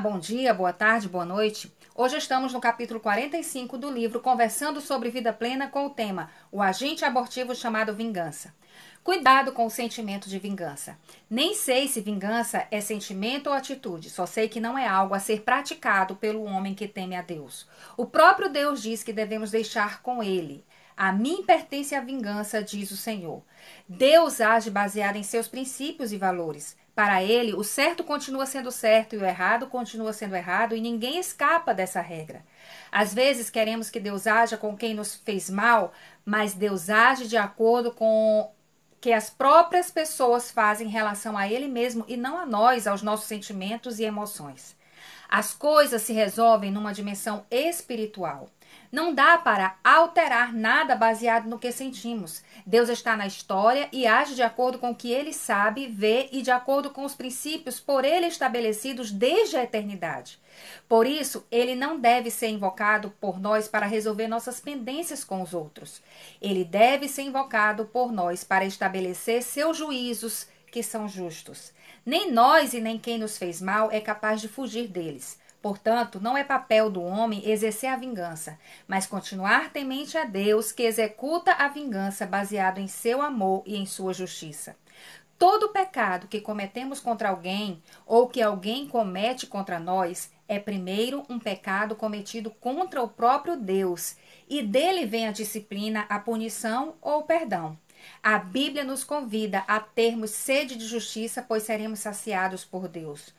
Bom dia, boa tarde, boa noite. Hoje estamos no capítulo 45 do livro Conversando sobre Vida Plena com o tema O Agente Abortivo chamado Vingança. Cuidado com o sentimento de vingança. Nem sei se vingança é sentimento ou atitude, só sei que não é algo a ser praticado pelo homem que teme a Deus. O próprio Deus diz que devemos deixar com ele. A mim pertence a vingança, diz o Senhor. Deus age baseado em seus princípios e valores. Para ele, o certo continua sendo certo e o errado continua sendo errado e ninguém escapa dessa regra. Às vezes queremos que Deus haja com quem nos fez mal, mas Deus age de acordo com que as próprias pessoas fazem em relação a ele mesmo e não a nós, aos nossos sentimentos e emoções. As coisas se resolvem numa dimensão espiritual. Não dá para alterar nada baseado no que sentimos. Deus está na história e age de acordo com o que ele sabe, vê e de acordo com os princípios por ele estabelecidos desde a eternidade. Por isso, ele não deve ser invocado por nós para resolver nossas pendências com os outros. Ele deve ser invocado por nós para estabelecer seus juízos, que são justos. Nem nós e nem quem nos fez mal é capaz de fugir deles. Portanto, não é papel do homem exercer a vingança, mas continuar temente a Deus, que executa a vingança baseado em seu amor e em sua justiça. Todo pecado que cometemos contra alguém ou que alguém comete contra nós é primeiro um pecado cometido contra o próprio Deus, e dele vem a disciplina, a punição ou o perdão. A Bíblia nos convida a termos sede de justiça, pois seremos saciados por Deus.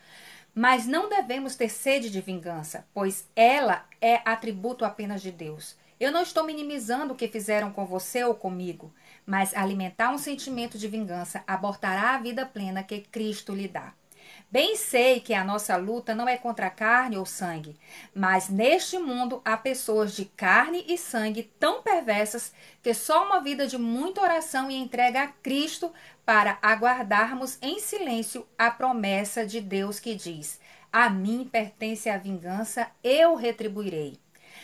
Mas não devemos ter sede de vingança, pois ela é atributo apenas de Deus. Eu não estou minimizando o que fizeram com você ou comigo, mas alimentar um sentimento de vingança abortará a vida plena que Cristo lhe dá. Bem sei que a nossa luta não é contra carne ou sangue, mas neste mundo há pessoas de carne e sangue tão perversas que só uma vida de muita oração e entrega a Cristo para aguardarmos em silêncio a promessa de Deus que diz: a mim pertence a vingança, eu retribuirei.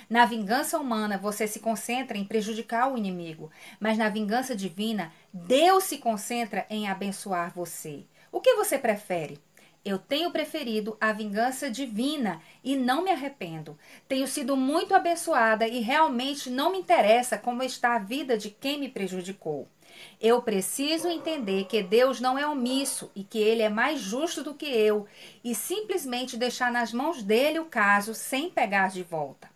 Na vingança humana, você se concentra em prejudicar o inimigo, mas na vingança divina, Deus se concentra em abençoar você. O que você prefere? Eu tenho preferido a vingança divina e não me arrependo. Tenho sido muito abençoada e realmente não me interessa como está a vida de quem me prejudicou. Eu preciso entender que Deus não é omisso e que Ele é mais justo do que eu e simplesmente deixar nas mãos dele o caso sem pegar de volta.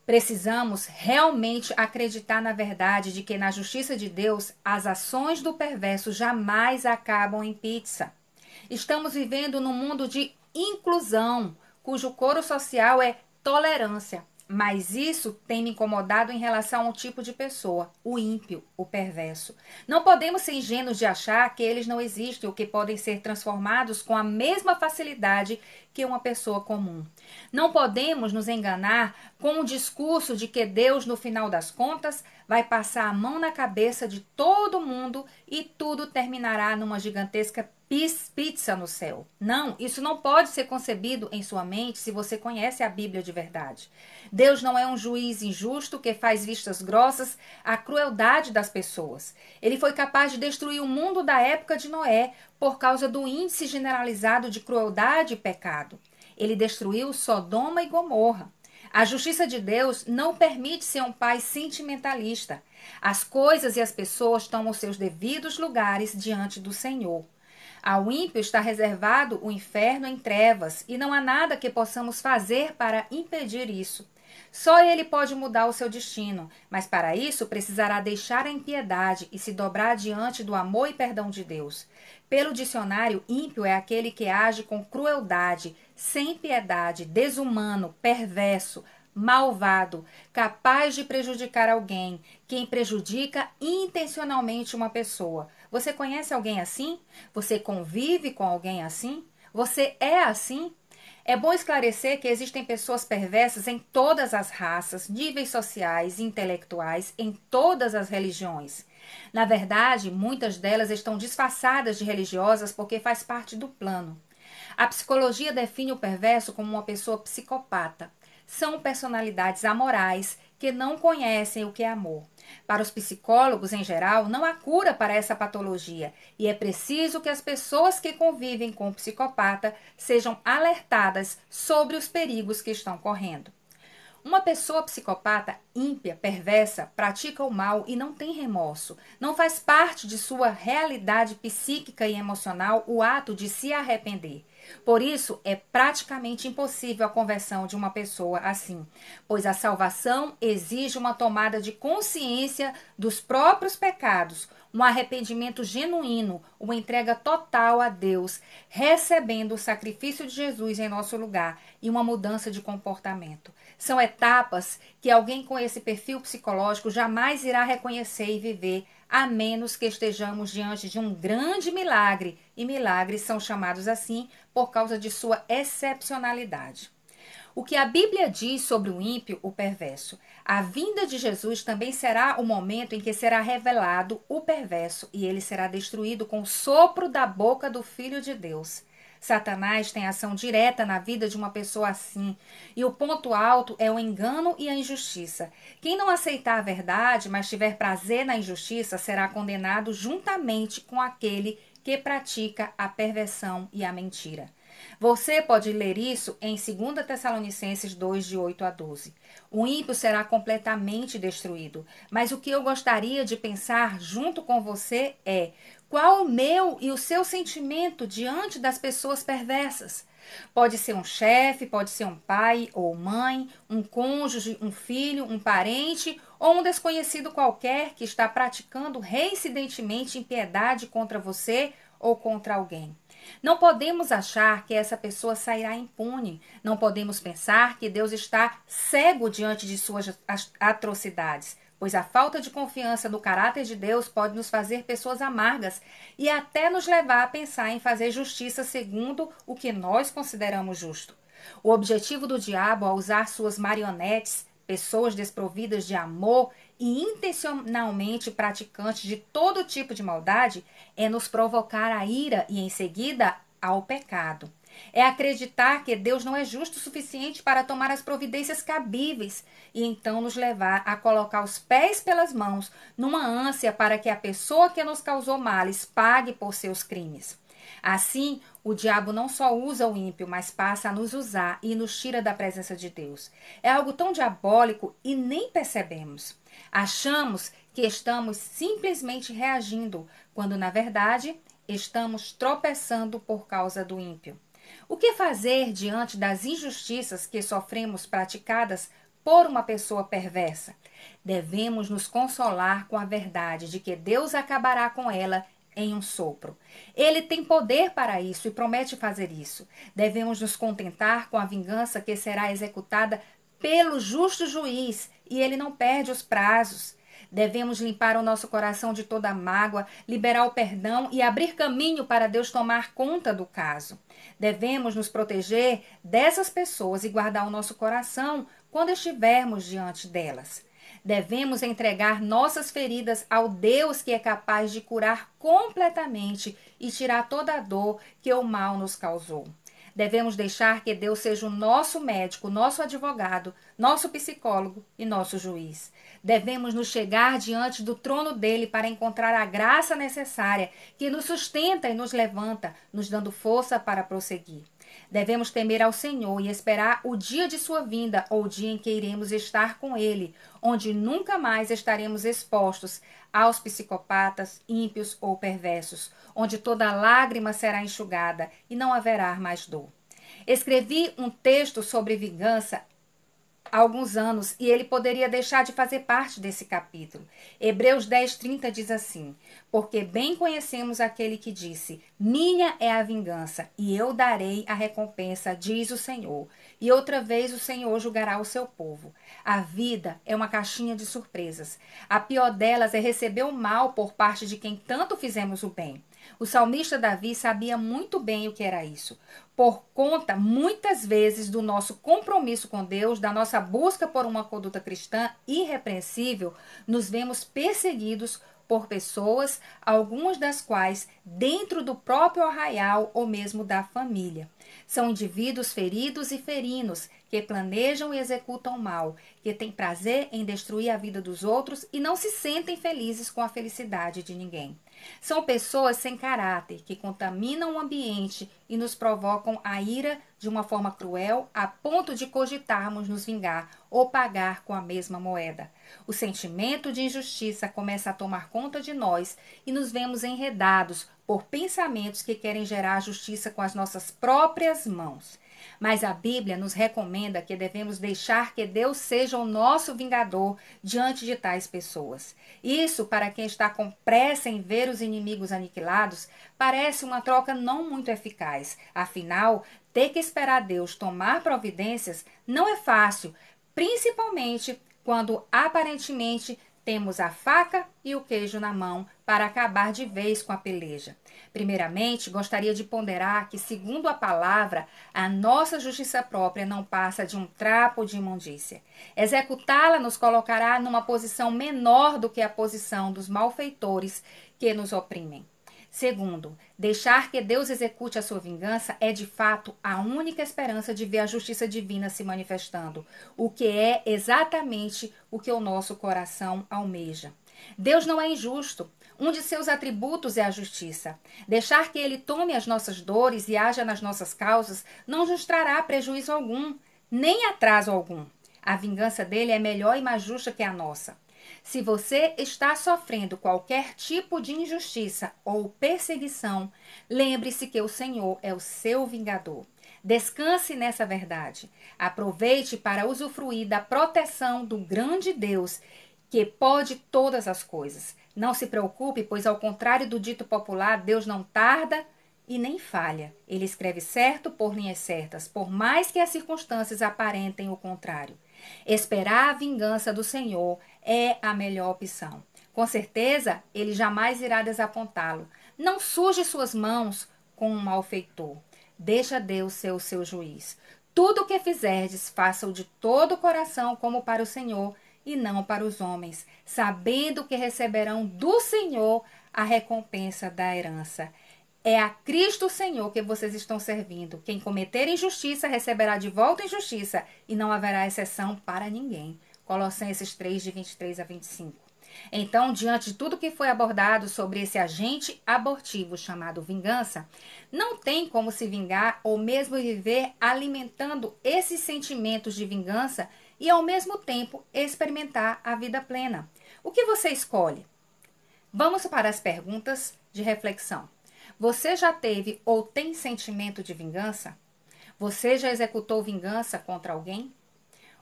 Precisamos realmente acreditar na verdade de que na justiça de Deus as ações do perverso jamais acabam em pizza. Estamos vivendo num mundo de inclusão, cujo coro social é tolerância. Mas isso tem me incomodado em relação a um tipo de pessoa, o ímpio, o perverso. Não podemos ser ingênuos de achar que eles não existem ou que podem ser transformados com a mesma facilidade que uma pessoa comum. Não podemos nos enganar com o discurso de que Deus, no final das contas, vai passar a mão na cabeça de todo mundo e tudo terminará numa gigantesca pizza no céu. Não, isso não pode ser concebido em sua mente se você conhece a Bíblia de verdade. Deus não é um juiz injusto que faz vistas grossas à crueldade das pessoas. Ele foi capaz de destruir o mundo da época de Noé por causa do índice generalizado de crueldade e pecado. Ele destruiu Sodoma e Gomorra. A justiça de Deus não permite ser um pai sentimentalista. As coisas e as pessoas tomam seus devidos lugares diante do Senhor. Ao ímpio está reservado o inferno em trevas, e não há nada que possamos fazer para impedir isso. Só ele pode mudar o seu destino, mas para isso precisará deixar a impiedade e se dobrar diante do amor e perdão de Deus. Pelo dicionário, ímpio é aquele que age com crueldade, sem piedade, desumano, perverso, malvado, capaz de prejudicar alguém, quem prejudica intencionalmente uma pessoa. Você conhece alguém assim? Você convive com alguém assim? Você é assim? É bom esclarecer que existem pessoas perversas em todas as raças, níveis sociais e intelectuais, em todas as religiões. Na verdade, muitas delas estão disfarçadas de religiosas porque faz parte do plano. A psicologia define o perverso como uma pessoa psicopata. São personalidades amorais que não conhecem o que é amor. Para os psicólogos, em geral, não há cura para essa patologia e é preciso que as pessoas que convivem com o psicopata sejam alertadas sobre os perigos que estão correndo. Uma pessoa psicopata, ímpia, perversa, pratica o mal e não tem remorso. Não faz parte de sua realidade psíquica e emocional o ato de se arrepender. Por isso, é praticamente impossível a conversão de uma pessoa assim, pois a salvação exige uma tomada de consciência dos próprios pecados, um arrependimento genuíno, uma entrega total a Deus, recebendo o sacrifício de Jesus em nosso lugar e uma mudança de comportamento. São etapas que alguém com esse perfil psicológico jamais irá reconhecer e viver, a menos que estejamos diante de um grande milagre, e milagres são chamados assim por causa de sua excepcionalidade. O que a Bíblia diz sobre o ímpio, o perverso? A vinda de Jesus também será o momento em que será revelado o perverso e ele será destruído com o sopro da boca do Filho de Deus. Satanás tem ação direta na vida de uma pessoa assim, e o ponto alto é o engano e a injustiça. Quem não aceitar a verdade, mas tiver prazer na injustiça, será condenado juntamente com aquele que pratica a perversão e a mentira. Você pode ler isso em 2 Tessalonicenses 2, de 8 a 12. O ímpio será completamente destruído, mas o que eu gostaria de pensar junto com você é: qual o meu e o seu sentimento diante das pessoas perversas? Pode ser um chefe, pode ser um pai ou mãe, um cônjuge, um filho, um parente ou um desconhecido qualquer que está praticando reincidentemente impiedade contra você ou contra alguém. Não podemos achar que essa pessoa sairá impune. Não podemos pensar que Deus está cego diante de suas atrocidades, pois a falta de confiança no caráter de Deus pode nos fazer pessoas amargas e até nos levar a pensar em fazer justiça segundo o que nós consideramos justo. O objetivo do diabo ao usar suas marionetes, pessoas desprovidas de amor e intencionalmente praticantes de todo tipo de maldade, é nos provocar a ira e, em seguida, ao pecado. É acreditar que Deus não é justo o suficiente para tomar as providências cabíveis e então nos levar a colocar os pés pelas mãos numa ânsia para que a pessoa que nos causou males pague por seus crimes. Assim, o diabo não só usa o ímpio, mas passa a nos usar e nos tira da presença de Deus. É algo tão diabólico e nem percebemos. Achamos que estamos simplesmente reagindo, quando na verdade estamos tropeçando por causa do ímpio. O que fazer diante das injustiças que sofremos praticadas por uma pessoa perversa? Devemos nos consolar com a verdade de que Deus acabará com ela em um sopro. Ele tem poder para isso e promete fazer isso. Devemos nos contentar com a vingança que será executada pelo justo juiz e ele não perde os prazos. Devemos limpar o nosso coração de toda mágoa, liberar o perdão e abrir caminho para Deus tomar conta do caso. Devemos nos proteger dessas pessoas e guardar o nosso coração quando estivermos diante delas. Devemos entregar nossas feridas ao Deus que é capaz de curar completamente e tirar toda a dor que o mal nos causou. Devemos deixar que Deus seja o nosso médico, nosso advogado, nosso psicólogo e nosso juiz. Devemos nos chegar diante do trono dele para encontrar a graça necessária que nos sustenta e nos levanta, nos dando força para prosseguir. Devemos temer ao Senhor e esperar o dia de sua vinda ou o dia em que iremos estar com ele, onde nunca mais estaremos expostos aos psicopatas, ímpios ou perversos, onde toda lágrima será enxugada e não haverá mais dor. Escrevi um texto sobre vingança há alguns anos e ele poderia deixar de fazer parte desse capítulo. Hebreus 10:30 diz assim: porque bem conhecemos aquele que disse: minha é a vingança e eu darei a recompensa, diz o Senhor. E outra vez o Senhor julgará o seu povo. A vida é uma caixinha de surpresas. A pior delas é receber o mal por parte de quem tanto fizemos o bem. O salmista Davi sabia muito bem o que era isso. Por conta, muitas vezes, do nosso compromisso com Deus, da nossa busca por uma conduta cristã irrepreensível, nos vemos perseguidos por pessoas, algumas das quais dentro do próprio arraial ou mesmo da família. São indivíduos feridos e ferinos que planejam e executam mal, que têm prazer em destruir a vida dos outros e não se sentem felizes com a felicidade de ninguém. São pessoas sem caráter, que contaminam o ambiente e nos provocam a ira de uma forma cruel, a ponto de cogitarmos nos vingar ou pagar com a mesma moeda. O sentimento de injustiça começa a tomar conta de nós e nos vemos enredados por pensamentos que querem gerar justiça com as nossas próprias mãos. Mas a Bíblia nos recomenda que devemos deixar que Deus seja o nosso vingador diante de tais pessoas. Isso, para quem está com pressa em ver os inimigos aniquilados, parece uma troca não muito eficaz. Afinal, ter que esperar Deus tomar providências não é fácil, principalmente quando aparentemente temos a faca e o queijo na mão para acabar de vez com a peleja. Primeiramente, gostaria de ponderar que, segundo a palavra, a nossa justiça própria não passa de um trapo de imundícia. Executá-la nos colocará numa posição menor do que a posição dos malfeitores que nos oprimem. Segundo, deixar que Deus execute a sua vingança é de fato a única esperança de ver a justiça divina se manifestando, o que é exatamente o que o nosso coração almeja. Deus não é injusto. Um de seus atributos é a justiça. Deixar que Ele tome as nossas dores e haja nas nossas causas não nos trará prejuízo algum, nem atraso algum. A vingança dele é melhor e mais justa que a nossa. Se você está sofrendo qualquer tipo de injustiça ou perseguição, lembre-se que o Senhor é o seu vingador. Descanse nessa verdade. Aproveite para usufruir da proteção do grande Deus, que pode todas as coisas. Não se preocupe, pois ao contrário do dito popular, Deus não tarda e nem falha. Ele escreve certo por linhas certas, por mais que as circunstâncias aparentem o contrário. Esperar a vingança do Senhor é a melhor opção. Com certeza, ele jamais irá desapontá-lo. Não suje suas mãos com um malfeitor. Deixa Deus ser o seu juiz. Tudo o que fizerdes, faça-o de todo o coração como para o Senhor e não para os homens, sabendo que receberão do Senhor a recompensa da herança. É a Cristo Senhor que vocês estão servindo. Quem cometer injustiça receberá de volta injustiça, e não haverá exceção para ninguém. Colossenses 3, de 23 a 25. Então, diante de tudo que foi abordado sobre esse agente abortivo chamado vingança, não tem como se vingar ou mesmo viver alimentando esses sentimentos de vingança e, ao mesmo tempo, experimentar a vida plena. O que você escolhe? Vamos para as perguntas de reflexão. Você já teve ou tem sentimento de vingança? Você já executou vingança contra alguém?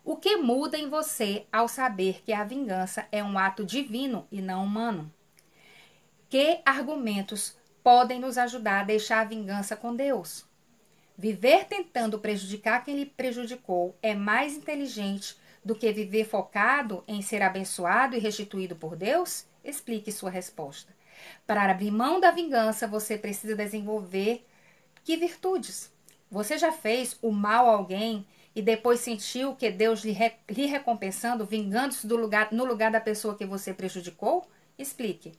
O que muda em você ao saber que a vingança é um ato divino e não humano? Que argumentos podem nos ajudar a deixar a vingança com Deus? Viver tentando prejudicar quem lhe prejudicou é mais inteligente do que viver focado em ser abençoado e restituído por Deus? Explique sua resposta. Para abrir mão da vingança, você precisa desenvolver que virtudes? Você já fez o mal a alguém e depois sentiu que Deus lhe recompensando, vingando-se no lugar da pessoa que você prejudicou? Explique.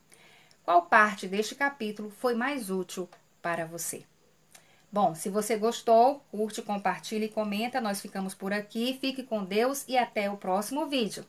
Qual parte deste capítulo foi mais útil para você? Bom, se você gostou, curte, compartilha e comenta. Nós ficamos por aqui. Fique com Deus e até o próximo vídeo.